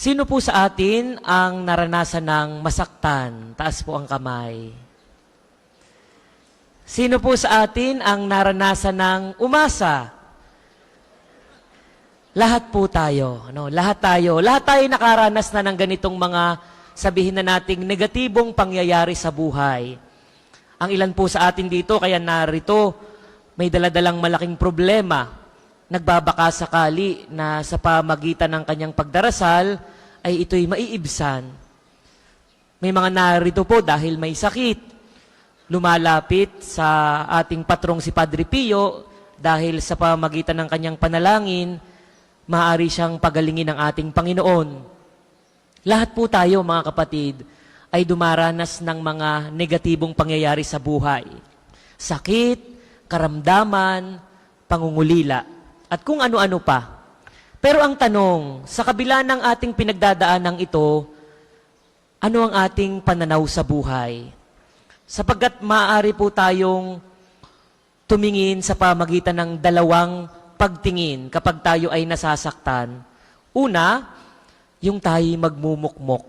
Sino po sa atin ang naranasan ng masaktan? Taas po ang kamay. Sino po sa atin ang naranasan ng umasa? Lahat po tayo. Lahat tayo. Lahat tayo nakaranas na ng ganitong mga sabihin na nating negatibong pangyayari sa buhay. Ang ilan po sa atin dito, kaya narito, may daladalang malaking problema. Nagbabaka sakali na sa pamagitan ng kanyang pagdarasal ay ito'y maiibsan. May mga narito po dahil may sakit. Lumalapit sa ating patrong si Padre Pio dahil sa pamagitan ng kanyang panalangin, maaari siyang pagalingin ng ating Panginoon. Lahat po tayo, mga kapatid, ay dumaranas ng mga negatibong pangyayari sa buhay. Sakit, karamdaman, pangungulila, at kung ano-ano pa. Pero ang tanong, sa kabila ng ating pinagdadaanang ito, ano ang ating pananaw sa buhay? Sapagkat maaari po tayong tumingin sa pamagitan ng dalawang pagtingin kapag tayo ay nasasaktan. Una, yung tayo magmumukmok.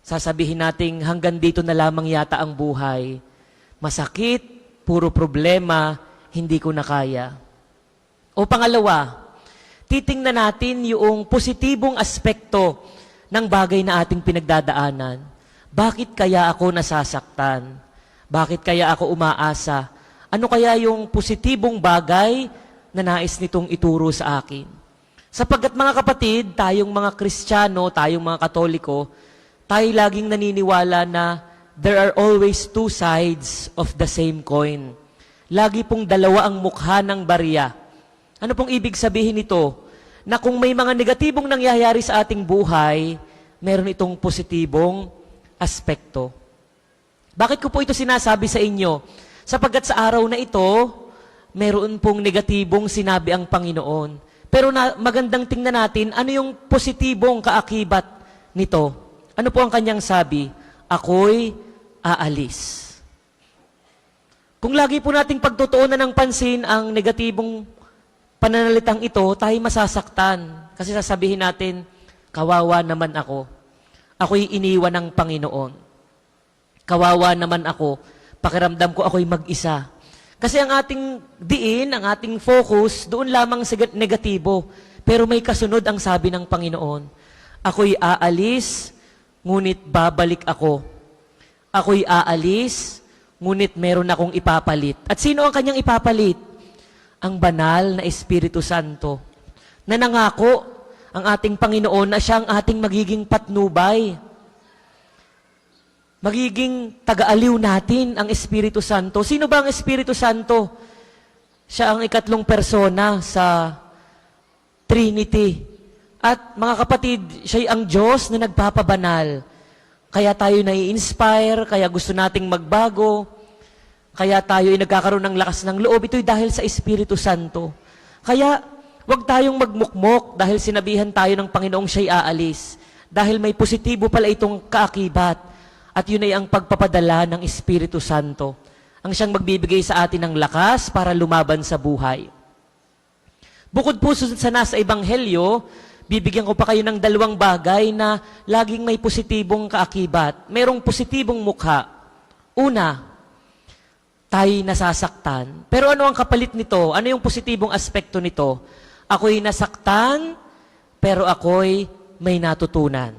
Sasabihin nating hanggang dito na lamang yata ang buhay. Masakit, puro problema, hindi ko na kaya. O pangalawa, titingnan natin yung positibong aspekto ng bagay na ating pinagdadaanan. Bakit kaya ako nasasaktan? Bakit kaya ako umaasa? Ano kaya yung positibong bagay na nais nitong ituro sa akin? Sapagkat mga kapatid, tayong mga Kristiyano, tayong mga Katoliko, tayo laging naniniwala na there are always two sides of the same coin. Lagi pong dalawa ang mukha ng barya. Ano pong ibig sabihin nito? Na kung may mga negatibong nangyayari sa ating buhay, meron itong positibong aspekto. Bakit ko po ito sinasabi sa inyo? Sapagkat sa araw na ito, meron pong negatibong sinabi ang Panginoon. Pero magandang tingnan natin, ano yung positibong kaakibat nito? Ano po ang kanyang sabi? Ako'y aalis. Kung lagi po nating pagtutuunan ng pansin ang negatibong pananalitang ito, tayo masasaktan. Kasi sasabihin natin, kawawa naman ako. Ako'y iniwan ng Panginoon. Kawawa naman ako. Pakiramdam ko ako'y mag-isa. Kasi ang ating diin, ang ating focus, doon lamang sa negatibo. Pero may kasunod ang sabi ng Panginoon. Ako'y aalis, ngunit babalik ako. Ako'y aalis, ngunit meron akong ipapalit. At sino ang kanyang ipapalit? Ang banal na Espiritu Santo, na nangako ang ating Panginoon na siya ang ating magiging patnubay. Magiging taga-aliw natin ang Espiritu Santo. Sino ba ang Espiritu Santo? Siya ang ikatlong persona sa Trinity. At mga kapatid, siya ang Diyos na nagpapabanal. Kaya tayo nai-inspire, kaya gusto nating magbago, kaya tayo ay nagkakaroon ng lakas ng loob. Ito'y dahil sa Espiritu Santo. Kaya, huwag tayong magmukmok dahil sinabihan tayo ng Panginoong siya'y aalis. Dahil may positibo pala itong kaakibat. At yun ay ang pagpapadala ng Espiritu Santo. Ang siyang magbibigay sa atin ng lakas para lumaban sa buhay. Bukod po sa nasa Ebanghelyo, bibigyan ko pa kayo ng dalawang bagay na laging may positibong kaakibat. Merong positibong mukha. Una, tayo'y nasasaktan. Pero ano ang kapalit nito? Ano yung positibong aspekto nito? Ako'y nasaktan, pero ako'y may natutunan.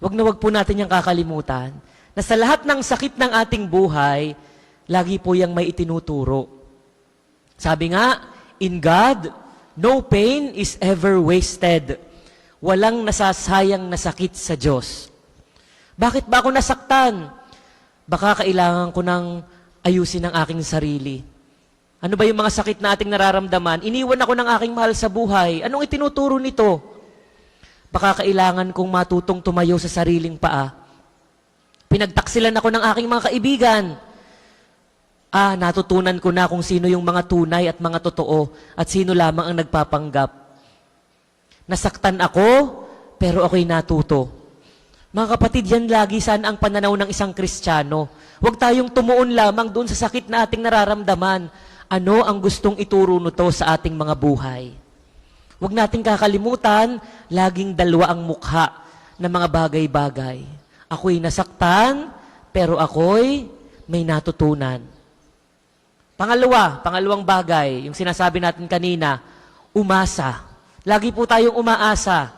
Wag na wag po natin yung kakalimutan na sa lahat ng sakit ng ating buhay, lagi po yung may itinuturo. Sabi nga, in God, no pain is ever wasted. Walang nasasayang na sakit sa Diyos. Bakit ba ako nasaktan? Baka kailangan ko ng ayusin ang aking sarili. Ano ba yung mga sakit na ating nararamdaman? Iniwan ako ng aking mahal sa buhay. Anong itinuturo nito? Baka kailangan kong matutong tumayo sa sariling paa. Pinagtaksilan ako ng aking mga kaibigan. Natutunan ko na kung sino yung mga tunay at mga totoo at sino lamang ang nagpapanggap. Nasaktan ako, pero ako'y natuto. Mga kapatid, yan lagi sana ang pananaw ng isang Kristiyano. Huwag tayong tumuon lamang doon sa sakit na ating nararamdaman. Ano ang gustong ituro nito sa ating mga buhay? Huwag nating kakalimutan, laging dalawa ang mukha ng mga bagay-bagay. Ako'y nasaktan, pero ako'y may natutunan. Pangalawang bagay, yung sinasabi natin kanina, umasa. Lagi po tayong umaasa.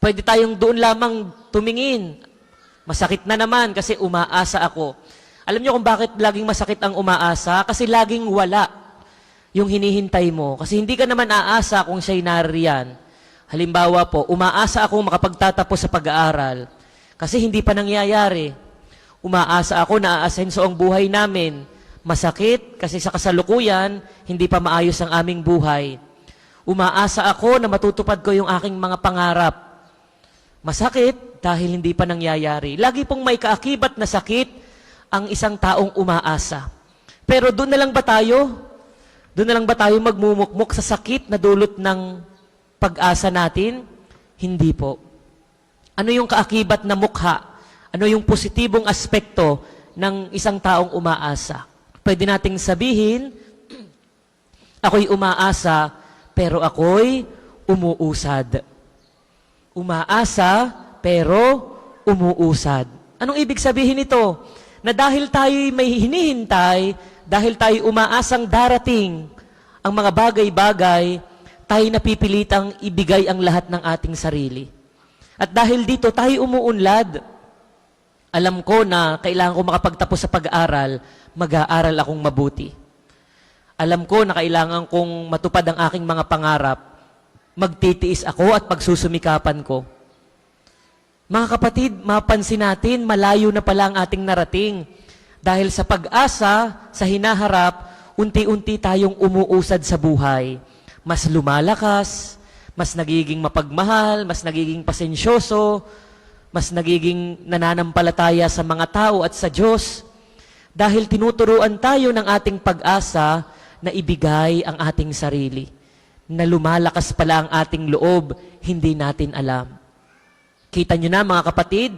Pwede tayong doon lamang tumingin. Masakit na naman kasi umaasa ako. Alam niyo kung bakit laging masakit ang umaasa? Kasi laging wala yung hinihintay mo. Kasi hindi ka naman aasa kung siya'y nariyan. Halimbawa po, umaasa akong makapagtatapos sa pag-aaral. Kasi hindi pa nangyayari. Umaasa ako na aasenso ang buhay namin. Masakit kasi sa kasalukuyan, hindi pa maayos ang aming buhay. Umaasa ako na matutupad ko yung aking mga pangarap. Masakit dahil hindi pa nangyayari. Lagi pong may kaakibat na sakit ang isang taong umaasa. Pero doon na lang ba tayo? Doon na lang ba tayo magmumukmok sa sakit na dulot ng pag-asa natin? Hindi po. Ano yung kaakibat na mukha? Ano yung positibong aspekto ng isang taong umaasa? Pwede nating sabihin, ako'y umaasa, pero ako'y umuusad. Umaasa, pero umuusad. Anong ibig sabihin nito? Na dahil tayo'y may hinihintay, dahil tayo umaasang darating ang mga bagay-bagay, tayo napipilitang ibigay ang lahat ng ating sarili. At dahil dito, tayo umuunlad. Alam ko na kailangan ko makapagtapos sa pag-aaral, mag-aaral akong mabuti. Alam ko na kailangan kong matupad ang aking mga pangarap, magtitiis ako at pagsusumikapan ko. Mga kapatid, mapansin natin, malayo na pala ang ating narating. Dahil sa pag-asa, sa hinaharap, unti-unti tayong umuusad sa buhay. Mas lumalakas, mas nagiging mapagmahal, mas nagiging pasensyoso, mas nagiging nananampalataya sa mga tao at sa Diyos. Dahil tinuturuan tayo ng ating pag-asa na ibigay ang ating sarili. Na lumalakas pala ang ating loob, hindi natin alam. Kita nyo na mga kapatid,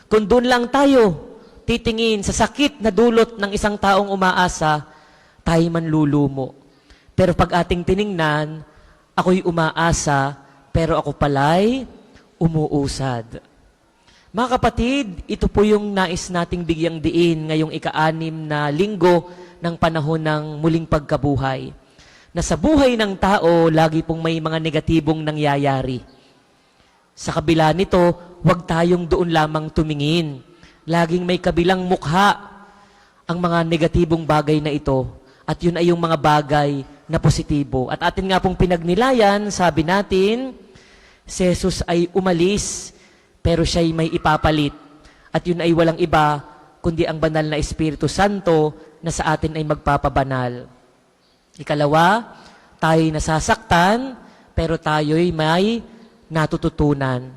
kung doon lang tayo titingin sa sakit na dulot ng isang taong umaasa, tayo manlulumo. Pero pag ating tiningnan, ako'y umaasa, pero ako pala'y umuusad. Mga kapatid, ito po yung nais nating bigyang diin ngayong ika-6 na linggo ng panahon ng muling pagkabuhay. Na sa buhay ng tao, lagi pong may mga negatibong nangyayari. Sa kabila nito, huwag tayong doon lamang tumingin. Laging may kabilang mukha ang mga negatibong bagay na ito. At yun ay yung mga bagay na positibo. At atin nga pong pinagnilayan, sabi natin, si Jesus ay umalis, pero siya'y may ipapalit. At yun ay walang iba, kundi ang banal na Espiritu Santo na sa atin ay magpapabanal. Ikalawa, tayo'y nasasaktan, pero tayo'y may natututunan.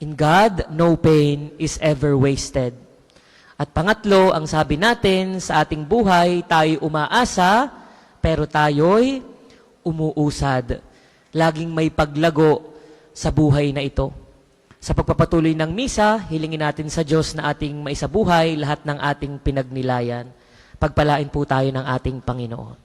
In God, no pain is ever wasted. At pangatlo, ang sabi natin, sa ating buhay, tayo umaasa, pero tayo'y umuusad. Laging may paglago sa buhay na ito. Sa pagpapatuloy ng misa, hilingin natin sa Diyos na ating maisabuhay lahat ng ating pinagnilayan. Pagpalain po tayo ng ating Panginoon.